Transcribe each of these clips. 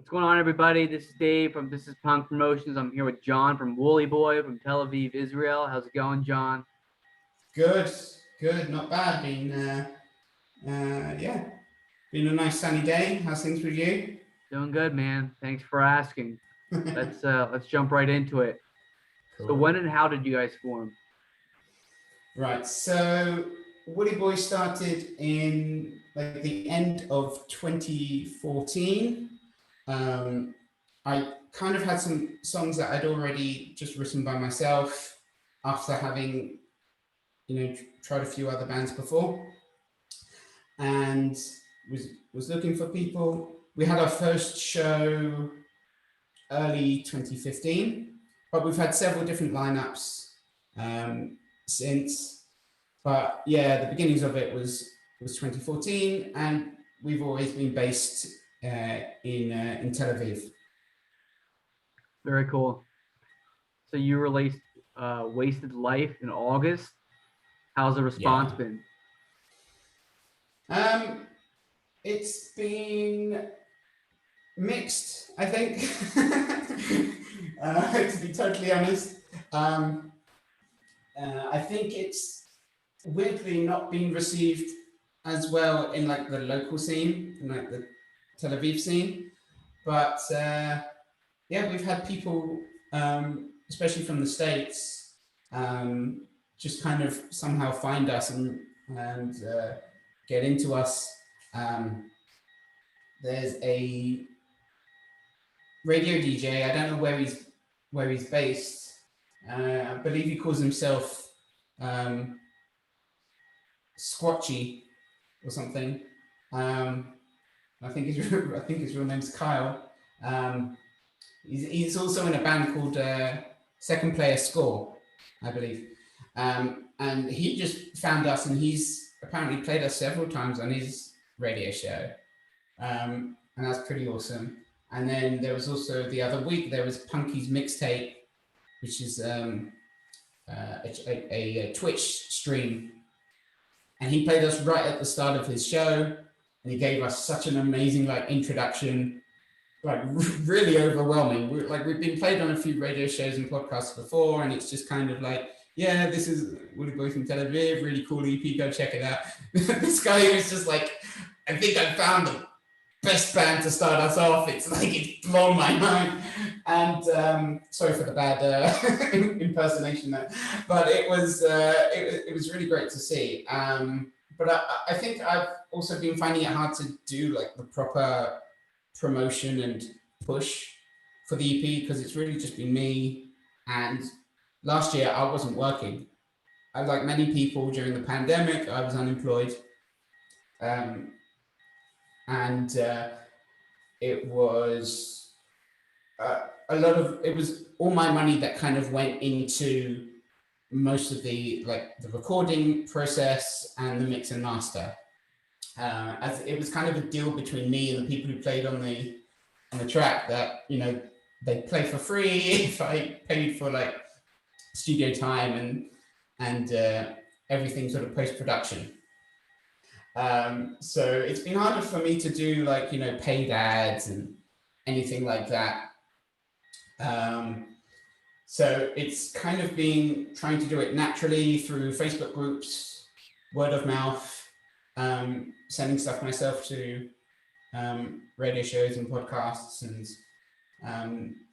What's going on, everybody? This is Dave from This is Punk Promotions. I'm here with John from Woolly Boy from Tel Aviv, Israel. How's it going, John? Good, not bad. Been a nice sunny day. How's things with you? Doing good, man. Thanks for asking. Let's jump right into it. So Cool. when and how did you guys form? Right, so Woolly Boy started in like the end of 2014. I kind of had some songs that I'd already just written by myself after having, tried a few other bands before, and was looking for people. We had our first show early 2015, but we've had several different lineups since. But yeah, the beginnings of it was 2014, and we've always been based in Tel Aviv. Very cool. So you released Wasted Life in August. How's the response Yeah. been? It's been mixed, I think. To be totally honest, I think it's weirdly not being received as well in like the local scene, in like the Tel Aviv scene. But yeah, we've had people, especially from the States, just kind of somehow find us and get into us. There's a radio DJ. I don't know where he's based. I believe he calls himself Squatchy or something. I think his real name's Kyle. He's also in a band called Second Player Score, I believe. And he just found us, and he's apparently played us several times on his radio show. And that's pretty awesome. And then there was also the other week, there was Punky's Mixtape, which is a Twitch stream. And he played us right at the start of his show. And he gave us such an amazing introduction, really overwhelming. We've been played on a few radio shows and podcasts before, and it's just kind of like, yeah, this is Woolly Boy from Tel Aviv, really cool EP, go check it out. This guy was just like, I think I found the best band to start us off. It's blown my mind. And sorry for the bad impersonation there, but it was really great to see. But I think I've also been finding it hard to do the proper promotion and push for the EP, because it's really just been me. And last year I wasn't working. Like many people during the pandemic, I was unemployed. And it was it was all my money that kind of went into most of the recording process and the mix and master. As it was kind of a deal between me and the people who played on the track that they'd play for free if I paid for studio time and everything sort of post-production. So it's been harder for me to do paid ads and anything like that. So it's kind of been trying to do it naturally through Facebook groups, word of mouth, sending stuff myself to radio shows and podcasts and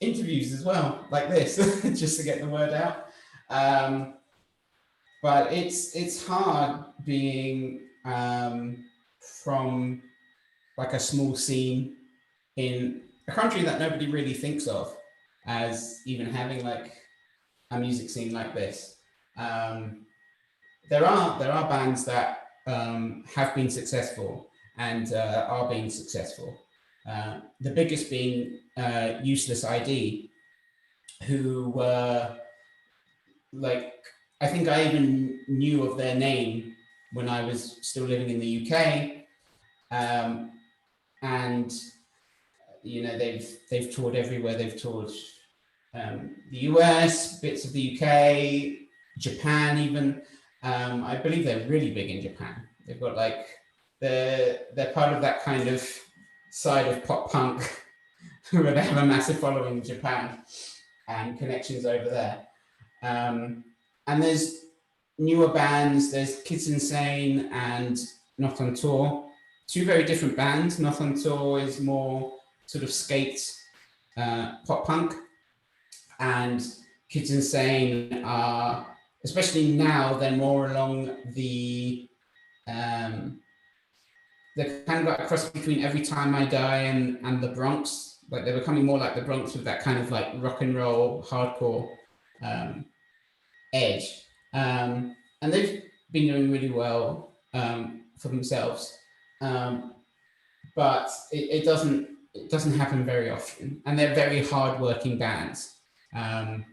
interviews as well, like this, just to get the word out. But it's hard being from a small scene in a country that nobody really thinks of as even having a music scene like this. There are bands that have been successful and are being successful. The biggest being Useless ID, who were I think I even knew of their name when I was still living in the UK. And they've toured everywhere. They've toured the US, bits of the UK, Japan even. I believe they're really big in Japan. They've got they're part of that kind of side of pop punk where they have a massive following in Japan and connections over there. And there's newer bands. There's Kids Insane and Not on Tour. Two very different bands. Not on Tour is more sort of skate pop punk, and Kids Insane are, especially now, they're more along the they're kind of like a cross between Every Time I Die and the Bronx. Like they're becoming more like the Bronx with that kind of like rock and roll hardcore edge, and they've been doing really well for themselves, but it doesn't happen very often, and they're very hard-working bands, and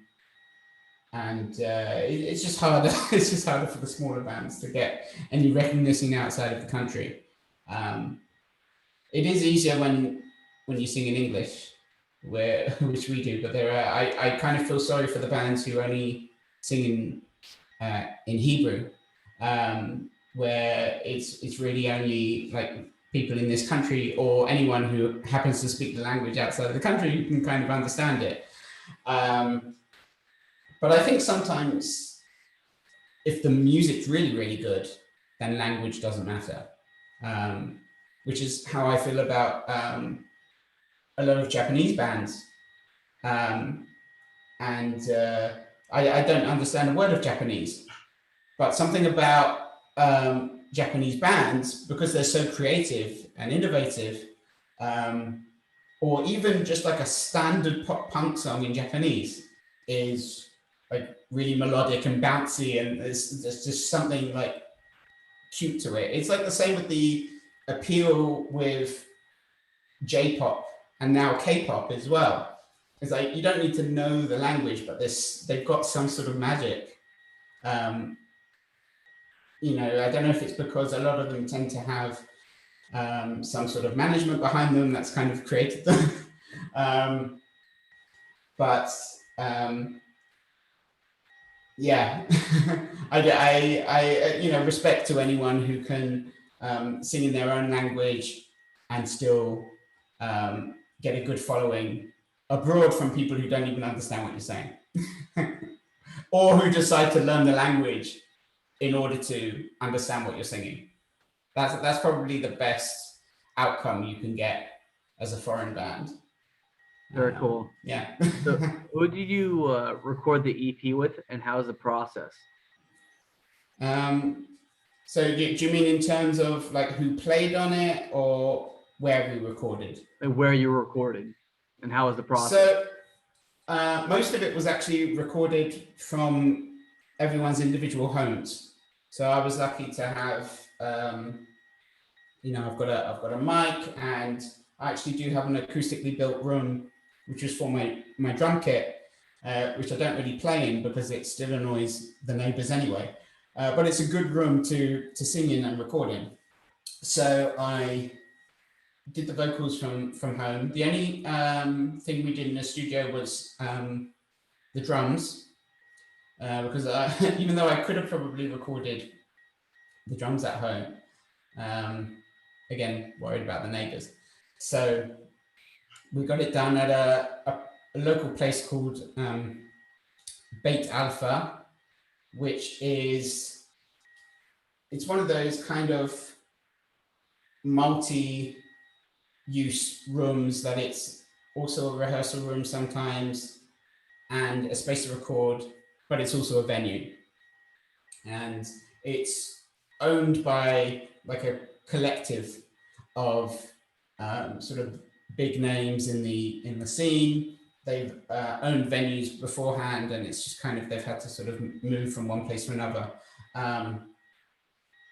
it's just harder. It's just harder for the smaller bands to get any recognition outside of the country. It is easier when you sing in English, which we do, but there are I kind of feel sorry for the bands who only sing in Hebrew, where it's really only like people in this country or anyone who happens to speak the language outside of the country who can kind of understand it. But I think sometimes if the music's really, really good, then language doesn't matter, which is how I feel about a lot of Japanese bands. And I don't understand a word of Japanese, but something about Japanese bands, because they're so creative and innovative, or even just like a standard pop punk song in Japanese is like really melodic and bouncy, and there's just something like cute to it. It's like the same with the appeal with J-pop and now K-pop as well. It's like you don't need to know the language, but they've got some sort of magic. You know, I don't know if it's because a lot of them tend to have some sort of management behind them that's kind of created them. But yeah, I you know, respect to anyone who can sing in their own language and still get a good following abroad from people who don't even understand what you're saying, or who decide to learn the language in order to understand what you're singing. That's probably the best outcome you can get as a foreign band. Very cool. Yeah. So, who did you record the EP with, and how is the process? So do you mean in terms of like who played on it, or where we recorded? And where you recorded, and how was the process? So most of it was actually recorded from everyone's individual homes. So I was lucky to have, you know, I've got a mic, and I actually do have an acoustically built room, which is for my drum kit, which I don't really play in because it still annoys the neighbors anyway. But it's a good room to sing in and record in. So I did the vocals from home. The only thing we did in the studio was the drums, because even though I could have probably recorded the drums at home, again, worried about the neighbors. So we got it done at a local place called Beit Alpha, which is, it's one of those kind of multi-use rooms that it's also a rehearsal room sometimes and a space to record, but it's also a venue. And it's owned by like a collective of sort of big names in the scene. They've owned venues beforehand, and it's just kind of, they've had to sort of move from one place to another.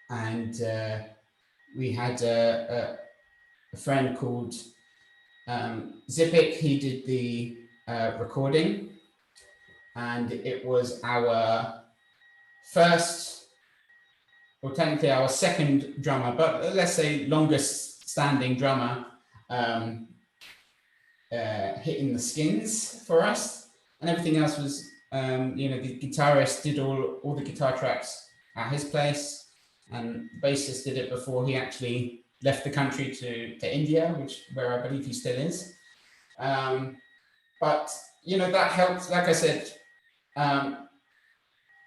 And we had a friend called Zipik. He did the recording, and it was our first, or technically our second drummer, but let's say longest standing drummer, hitting the skins for us, and everything else was, you know, the guitarist did all the guitar tracks at his place, and the bassist did it before he actually left the country to India, where I believe he still is. But that helped. Like I said, I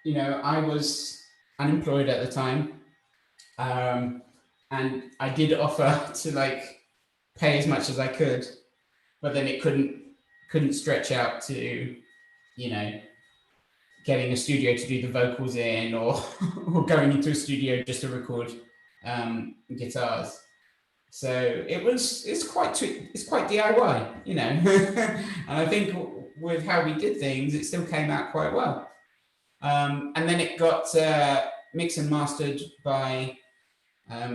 was unemployed at the time, and I did offer to pay as much as I could, but then it couldn't stretch out to getting a studio to do the vocals in, or or going into a studio just to record guitars. So it's quite DIY, and I think with how we did things, it still came out quite well. And then it got mixed and mastered by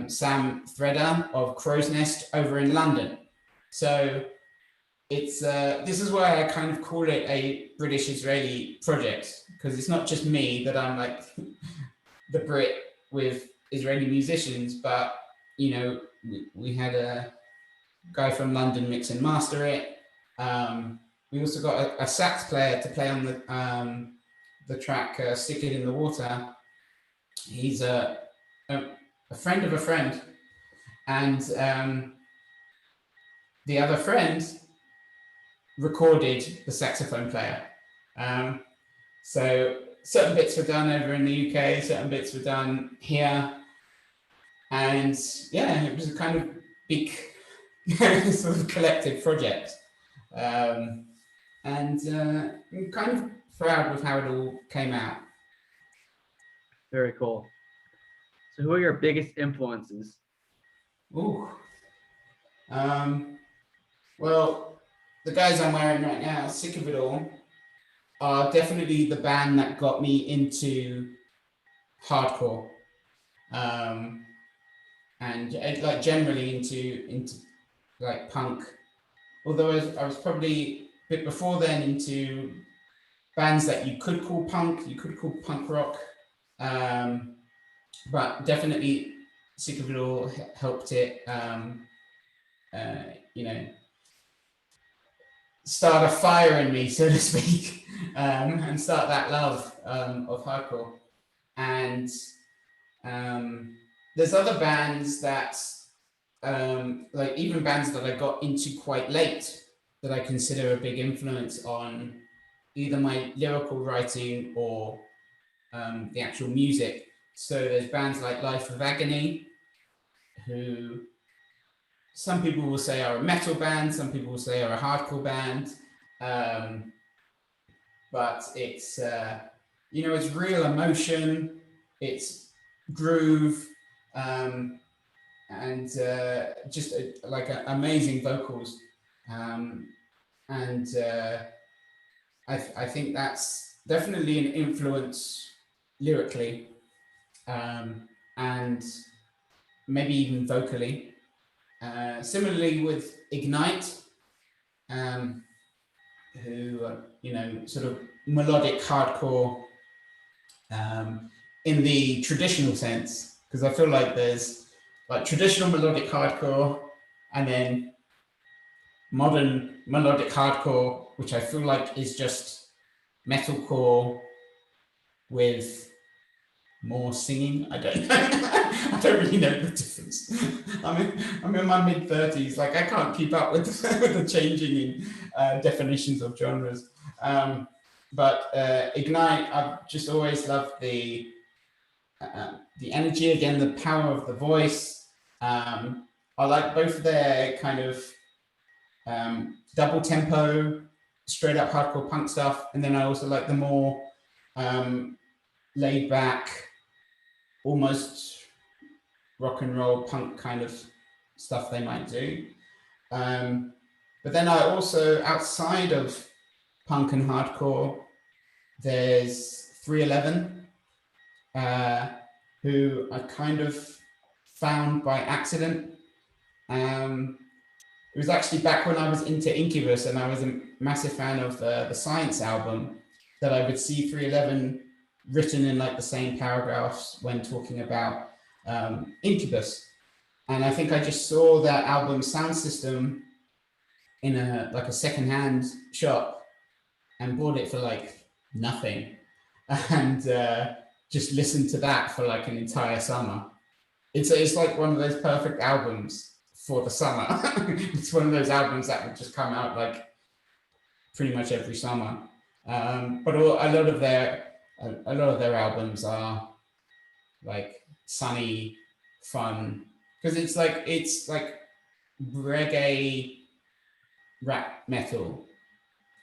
Sam Thredder of Crow's Nest over in London. So it's this is why I kind of call it a British-Israeli project, because it's not just me that I'm like the Brit with Israeli musicians, but we had a guy from London mix and master it. We also got a sax player to play on the track "Stick It in the Water." He's a friend of a friend, and the other friend recorded the saxophone player. So certain bits were done over in the UK, certain bits were done here, and yeah, it was a kind of big sort of collective project. And I'm kind of proud with how it all came out. Very cool. So who are your biggest influences? Ooh. Well, the guys I'm wearing right now, Sick of It All, are definitely the band that got me into hardcore. And generally into punk. Although I was probably a bit before then into bands that you could call punk rock, but definitely Sick of It All helped it, start a fire in me, so to speak, and start that love of hardcore. And there's other bands that, even bands that I got into quite late, that I consider a big influence on either my lyrical writing or the actual music. So there's bands like Life of Agony, who some people will say are a metal band, some people will say are a hardcore band, but it's it's real emotion, it's groove, and just amazing vocals, and I think that's definitely an influence lyrically, and maybe even vocally. Similarly with Ignite, who sort of melodic hardcore in the traditional sense, because I feel like there's traditional melodic hardcore and then modern melodic hardcore, which I feel like is just metalcore with more singing. I don't I don't really know the difference. I'm in my mid-30s. I can't keep up with the changing in definitions of genres. But Ignite, I've just always loved the energy, again, the power of the voice. I like both their kind of double tempo, straight up hardcore punk stuff, and then I also like the more laid back, almost rock and roll punk kind of stuff they might do. But then I also, outside of punk and hardcore, there's 311, who I kind of found by accident. It was actually back when I was into Incubus and I was a massive fan of the Science album, that I would see 311 written in the same paragraphs when talking about Incubus. And I think I just saw that album sound system in a secondhand shop and bought it for nothing, and just listened to that for an entire summer. It's like one of those perfect albums for the summer. It's one of those albums that would just come out like pretty much every summer. But a lot of their albums are like sunny, fun, because it's like reggae rap metal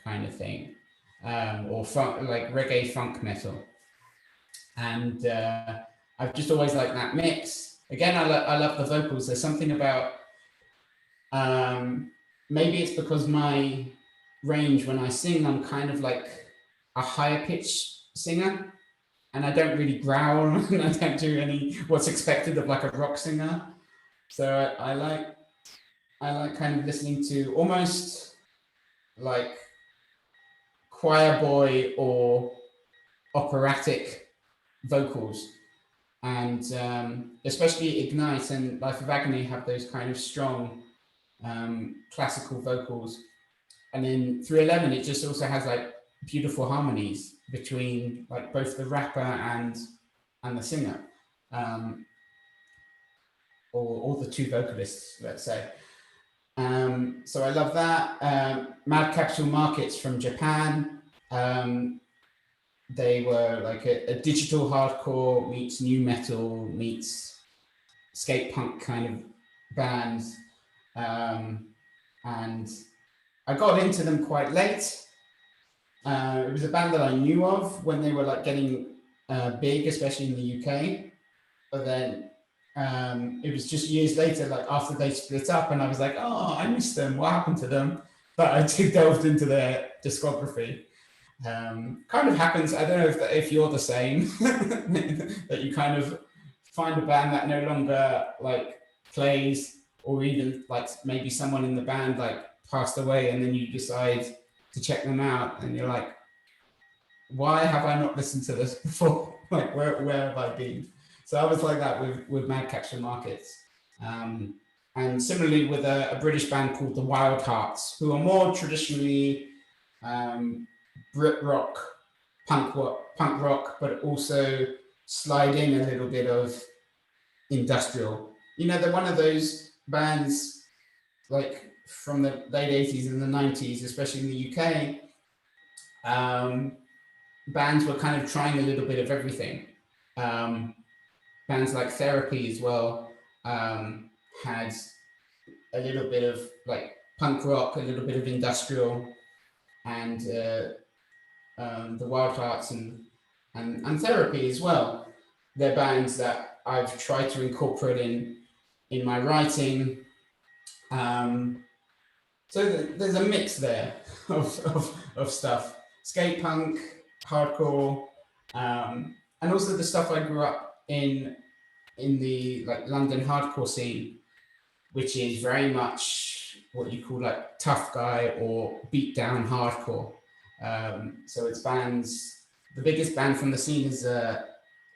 kind of thing, or funk, like reggae funk metal. And I've just always liked that mix. Again, I love the vocals. There's something about, maybe it's because my range when I sing, I'm kind of like a higher pitch singer, and I don't really growl, and I don't do any what's expected of like a rock singer. So I like kind of listening to almost like choir boy or operatic vocals. And especially Ignite and Life of Agony have those kind of strong classical vocals. And then 311, it just also has like beautiful harmonies between like both the rapper and the singer, or the two vocalists, let's say. So I love that. Mad Capital Markets from Japan. They were like a digital hardcore meets new metal meets skate punk kind of band. And I got into them quite late. It was a band that I knew of when they were like getting big, especially in the UK. But then it was just years later, like after they split up, and I was like, oh, I missed them. What happened to them? But I delved into their discography. Kind of happens. I don't know if you're the same, that you kind of find a band that no longer like plays, or even like maybe someone in the band like passed away, and then you decide to check them out, and you're like, why have I not listened to this before? Like, where have I been? So I was like that with Mad Capital Markets. And similarly with a British band called the Wild Hearts, who are more traditionally Brit rock, punk rock, but also slide in a little bit of industrial. You know, they're one of those bands like from the late 80s and the 90s, especially in the UK. Bands were kind of trying a little bit of everything. Bands like Therapy as well had a little bit of like punk rock, a little bit of industrial, and the Wild Hearts and Therapy as well. They're bands that I've tried to incorporate in my writing. So there's a mix there of stuff: skate punk, hardcore, and also the stuff I grew up in the like London hardcore scene, which is very much what you call like tough guy or beat down hardcore. So it's bands. The biggest band from the scene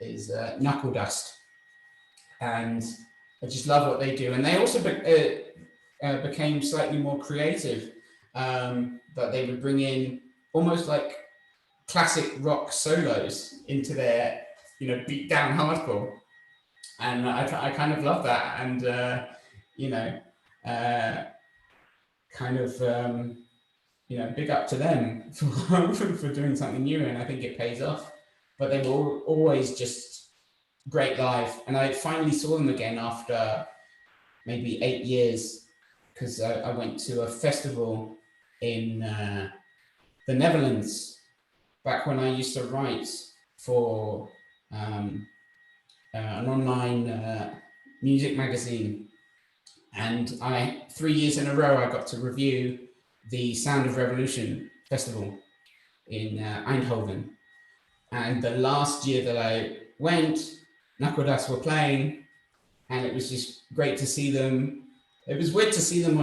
is Knuckle Dust, and I just love what they do. And they also became slightly more creative. That they would bring in almost like classic rock solos into their, you know, beat down hardcore, and I kind of love that. And you know, kind of you know, big up to them for doing something new, and I think it pays off. But they were always just great live, and I finally saw them again after maybe 8 years, because I went to a festival in the Netherlands back when I used to write for an online music magazine. And 3 years in a row, I got to review the Sound of Revolution festival in Eindhoven. And the last year that I went, Knuckle Dust were playing, and it was just great to see them. It was weird to see them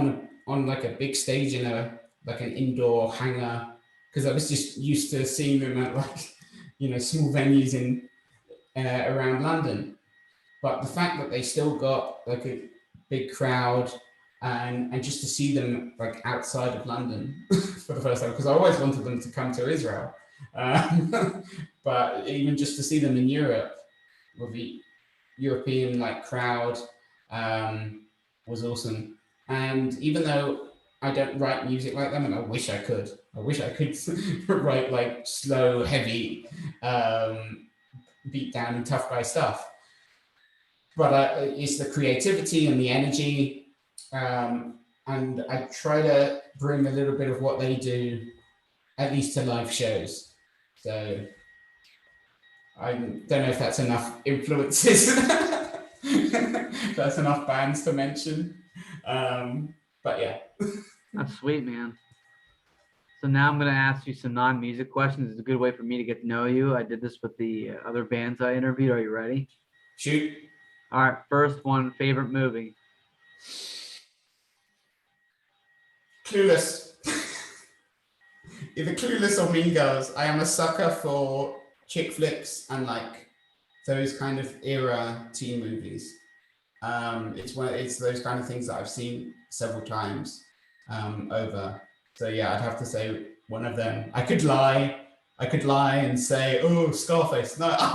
on like a big stage in like an indoor hangar, because I was just used to seeing them at like, you know, small venues in around London. But the fact that they still got like a big crowd, and just to see them like outside of London for the first time, because I always wanted them to come to Israel, but even just to see them in Europe with the European like crowd, was awesome. And even though I don't write music like them, and I wish I could. I wish I could write like slow, heavy, beat down and tough guy stuff. But it's the creativity and the energy, and I try to bring a little bit of what they do, at least to live shows. So I don't know if that's enough influences. That's enough bands to mention. But yeah. That's sweet, man. So now I'm going to ask you some non-music questions. It's a good way for me to get to know you. I did this with the other bands I interviewed. Are you ready? Shoot. All right. First one, favorite movie. Clueless. Either Clueless or Mean Girls. I am a sucker for chick flicks and like those kind of era teen movies. It's those kind of things that I've seen several times over. So yeah, I'd have to say one of them. I could lie and say, "Oh, Scarface." No, I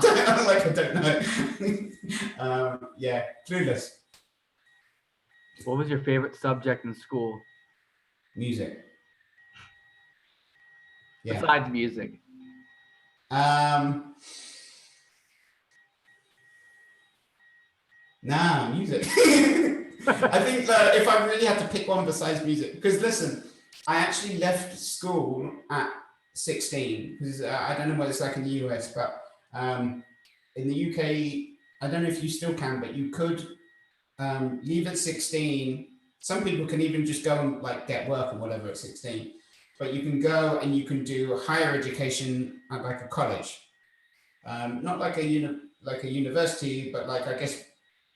don't know. Yeah, Clueless. What was your favorite subject in school? Music. Yeah. Besides music. Nah, music. I think that if I really had to pick one besides music, because listen, I actually left school at 16 because I don't know what it's like in the US, but in the UK, I don't know if you still can, but you could leave at 16. Some people can even just go and like get work or whatever at 16, but you can go and you can do higher education at like a college, not like a university, but like I guess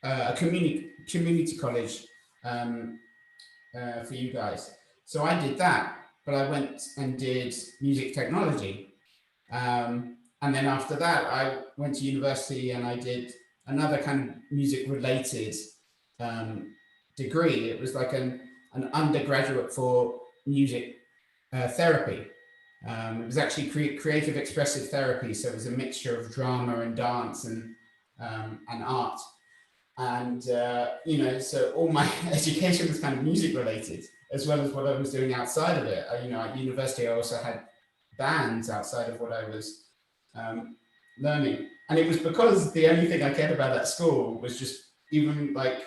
a community college for you guys. So I did that, but I went and did music technology. And then after that, I went to university and I did another kind of music related degree. It was like an undergraduate for music therapy. It was actually creative expressive therapy. So it was a mixture of drama and dance and art. And, so all my education was kind of music related, as well as what I was doing outside of it. At university, I also had bands outside of what I was learning. And it was because the only thing I cared about at school was just even like,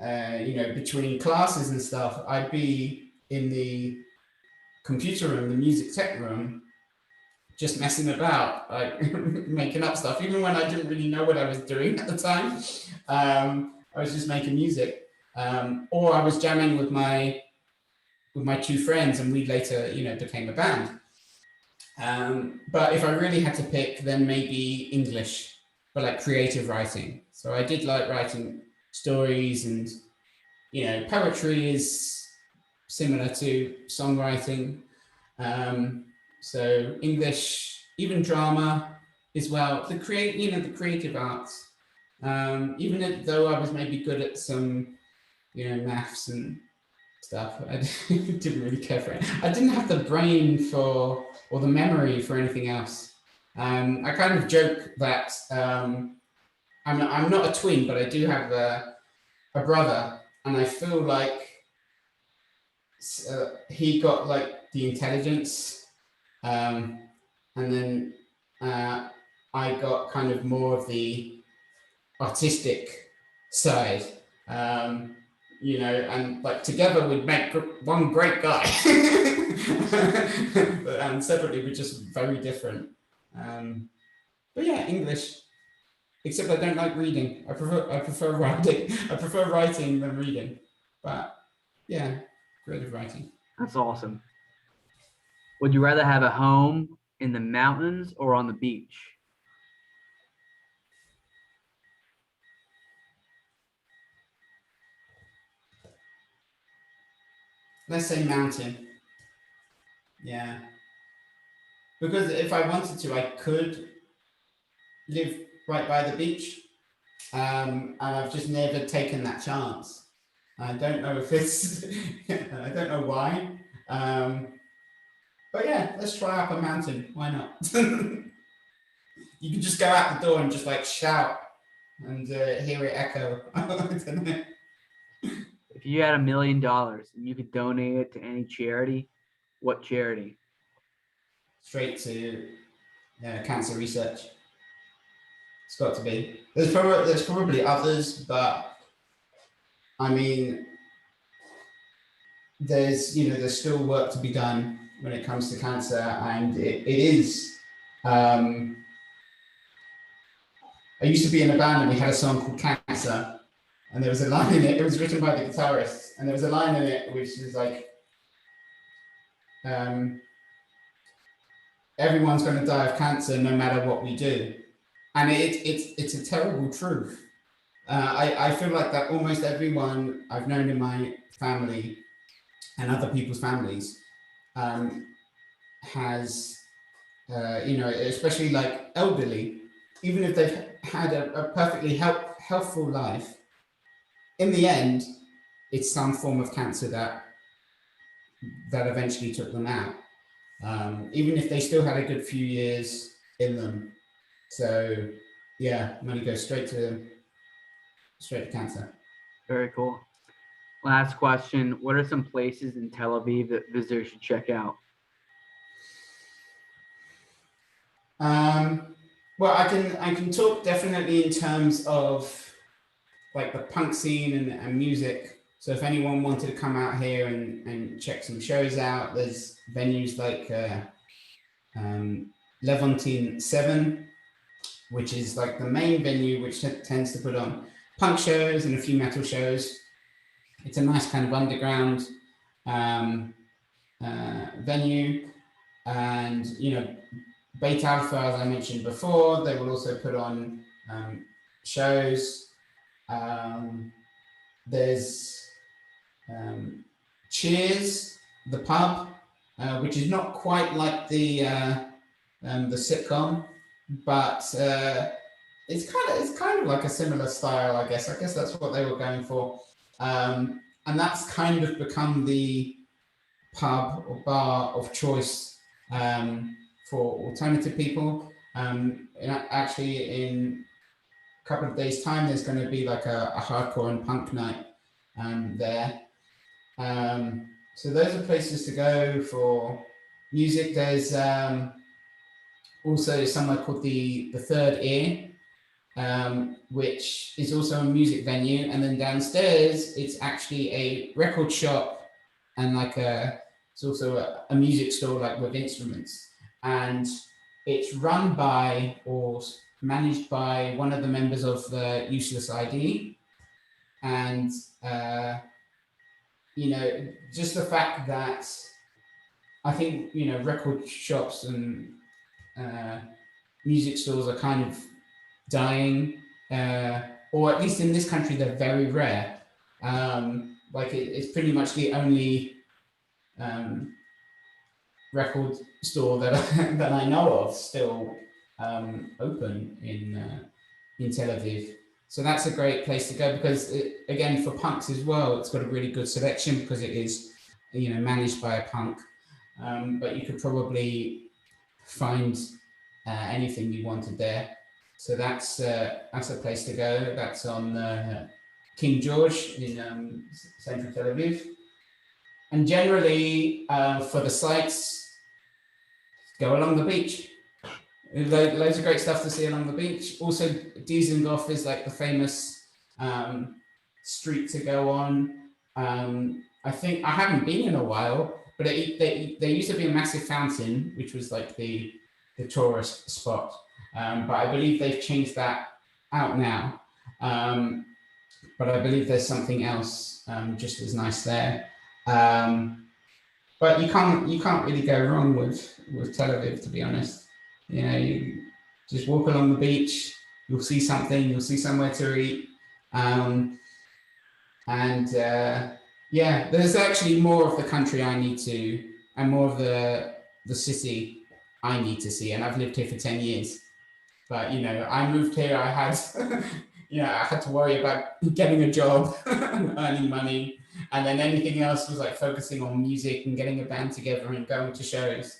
between classes and stuff, I'd be in the computer room, the music tech room, just messing about, like making up stuff, even when I didn't really know what I was doing at the time. I was just making music, or I was jamming with my two friends, and we later, became a band. But if I really had to pick, then maybe English, but like creative writing. So I did like writing stories, and poetry is similar to songwriting. So English, even drama as well. The creative arts. Even though I was maybe good at some, maths and stuff, I didn't really care for it. I didn't have the brain or the memory for anything else. I kind of joke that I'm not a twin, but I do have a brother, and I feel like he got like the intelligence. And then I got kind of more of the artistic side, and like together we'd make one great guy, and separately we're just very different. But yeah, English. Except I don't like reading. I prefer writing. I prefer writing than reading. But yeah, creative writing. That's awesome. Would you rather have a home in the mountains or on the beach? Let's say mountain. Yeah. Because if I wanted to, I could live right by the beach. And I've just never taken that chance. I don't know if it's, I don't know why. But yeah, let's try up a mountain. Why not? You can just go out the door and just like shout and hear it echo. I don't know. If you had $1 million and you could donate it to any charity, what charity? Straight to cancer research. It's got to be. There's probably others, but I mean, there's still work to be done when it comes to cancer, and it is. I used to be in a band and we had a song called Cancer, and there was a line in it. It was written by the guitarist, and there was a line in it which is like, "Everyone's going to die of cancer, no matter what we do," and it's a terrible truth. I feel like that almost everyone I've known in my family and other people's families has, especially like elderly, even if they've had a perfectly healthful life, in the end, it's some form of cancer that eventually took them out, even if they still had a good few years in them. So yeah, money goes straight to cancer. Very cool. Last question. What are some places in Tel Aviv that visitors should check out? Well, I can talk definitely in terms of like the punk scene and music. So if anyone wanted to come out here and check some shows out, there's venues like Levantine 7, which is like the main venue, which tends to put on punk shows and a few metal shows. It's a nice kind of underground venue. And, Beit Alpha, as I mentioned before, they will also put on shows. There's Cheers, the pub, which is not quite like the sitcom, but it's kind of like a similar style, I guess. I guess that's what they were going for, and that's kind of become the pub or bar of choice for alternative people. Actually, in a couple of days' time, there's going to be like a hardcore and punk night there. So those are places to go for music. There's also somewhere called the Third Ear, which is also a music venue. And then downstairs, it's actually a record shop and it's also a music store, like with instruments. And it's run by or managed by one of the members of the Useless ID. And, just the fact that I think, record shops and music stores are kind of dying, or at least in this country, they're very rare. It's pretty much the only record store that that I know of still open in Tel Aviv. So that's a great place to go because, again, for punks as well, it's got a really good selection because it is, managed by a punk. But you could probably find anything you wanted there. So that's a place to go. That's on King George in central Tel Aviv. And generally, for the sites, go along the beach. Loads of great stuff to see along the beach. Also, Dizengoff is like the famous street to go on. I think I haven't been in a while, but there used to be a massive fountain, which was like the tourist spot. But I believe they've changed that out now. But I believe there's something else just as nice there. But you can't really go wrong with Tel Aviv, to be honest. You just walk along the beach, you'll see something, you'll see somewhere to eat. There's actually more of the country I need to, and more of the city I need to see. And I've lived here for 10 years. But, I moved here, I had, I had to worry about getting a job, earning money. And then anything else was like focusing on music and getting a band together and going to shows.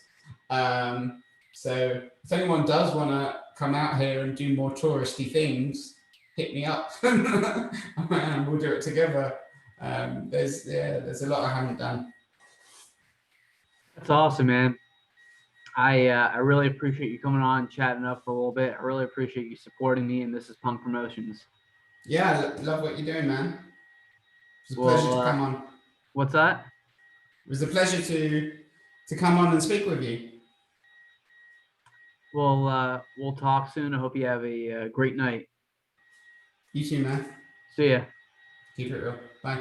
So if anyone does want to come out here and do more touristy things, hit me up and we'll do it together. There's a lot I haven't done. That's awesome, man. I really appreciate you coming on and chatting up for a little bit. I really appreciate you supporting me, and this is Punk Promotions. Yeah, love what you're doing, man. It was a pleasure Well, to come on. what's that? It was a pleasure to come on and speak with you. We'll talk soon. I hope you have a great night. You too, man. See ya. Keep it real. Bye.